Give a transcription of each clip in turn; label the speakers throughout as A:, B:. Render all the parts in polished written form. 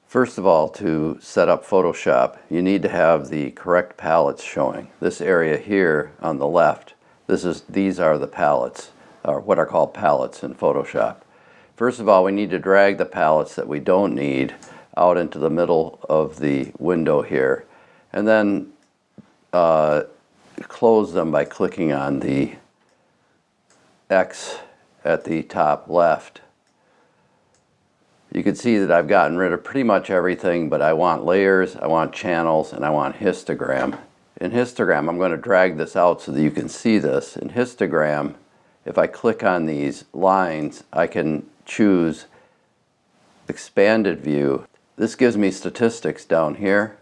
A: First of all, to set up Photoshop, you need to have the correct palettes showing. This area here on the left, these are the palettes, or what are called palettes in Photoshop. First of all, we need to drag the palettes that we don't need out into the middle of the window here, and then close them by clicking on the X at the top left. You can see that I've gotten rid of pretty much everything, but I want layers, I want channels, and I want histogram. In histogram, I'm going to drag this out so that you can see this. In histogram, if I click on these lines, I can choose expanded view. This gives me statistics down here.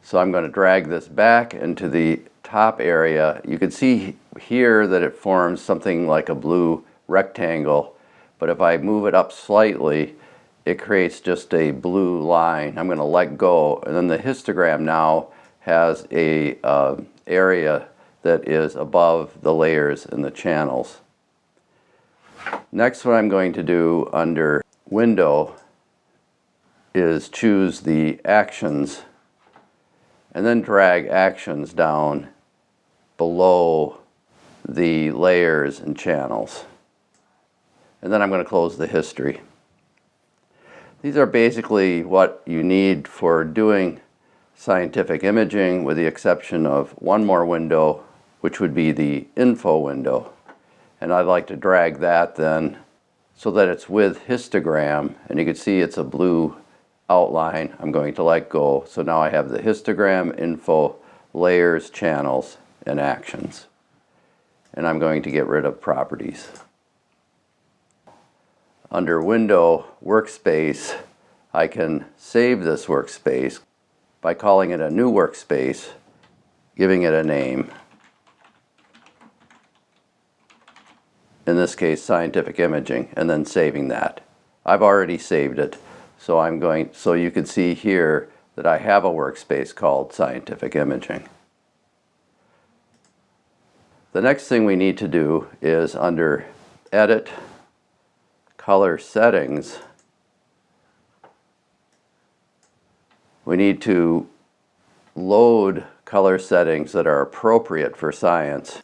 A: So I'm going to drag this back into the top area. You can see here that it forms something like a blue rectangle. But if I move it up slightly, it creates just a blue line. I'm going to let go, and then the histogram now has a area that is above the layers and the channels. Next, what I'm going to do under Window is choose the Actions, and then drag Actions down below the layers and channels. And then I'm going to close the history. These are basically what you need for doing scientific imaging, with the exception of one more window, which would be the info window. And I'd like to drag that then so that it's with histogram, and you can see it's a blue outline. I'm going to let go. So now I have the histogram, info, layers, channels, and actions. And I'm going to get rid of properties. Under Window, Workspace, I can save this workspace by calling it a new workspace, giving it a name. In this case, Scientific Imaging, and then saving that. I've already saved it, so you can see here that I have a workspace called Scientific Imaging. The next thing we need to do is under Edit, Color Settings, we need to load color settings that are appropriate for science.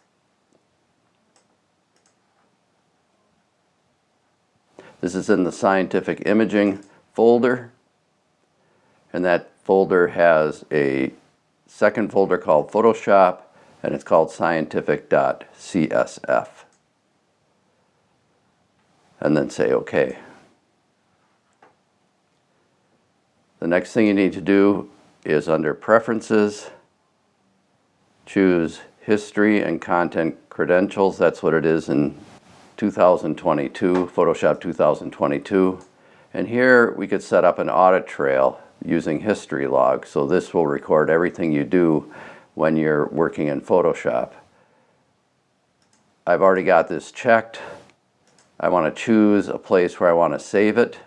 A: This is in the Scientific Imaging folder, and that folder has a second folder called Photoshop, and it's called scientific.csf. And then say OK. The next thing you need to do is under Preferences, choose History and Content Credentials. That's what it is in 2022, Photoshop 2022. And here we could set up an audit trail using history log. So this will record everything you do when you're working in Photoshop. I've already got this checked. I want to choose a place where I want to save it,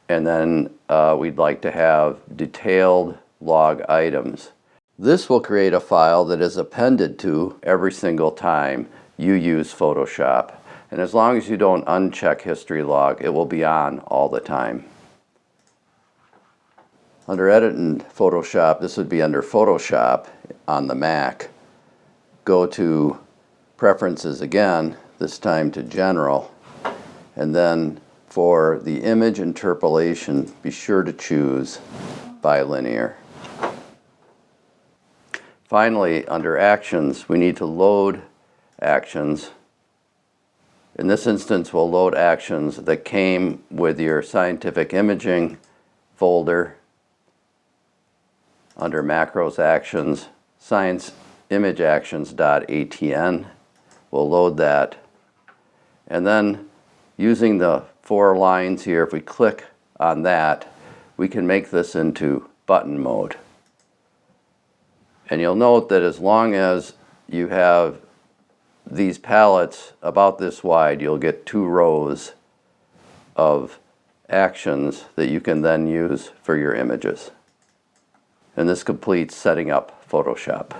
A: and then we'd like to have detailed log items. This will create a file that is appended to every single time you use Photoshop, and as long as you don't uncheck history log, it will be on all the time. Under Edit in Photoshop, this would be under Photoshop on the Mac. Go to Preferences again, this time to General, and then for the image interpolation, be sure to choose Bilinear. Finally, under Actions, we need to load actions. In this instance, we'll load actions that came with your Scientific Imaging folder. Under Macros Actions, Science Image Actions.atn. We'll load that. And then using the 4 lines here, if we click on that, we can make this into button mode. And you'll note that as long as you have these palettes about this wide, you'll get 2 rows of actions that you can then use for your images. And this completes setting up Photoshop.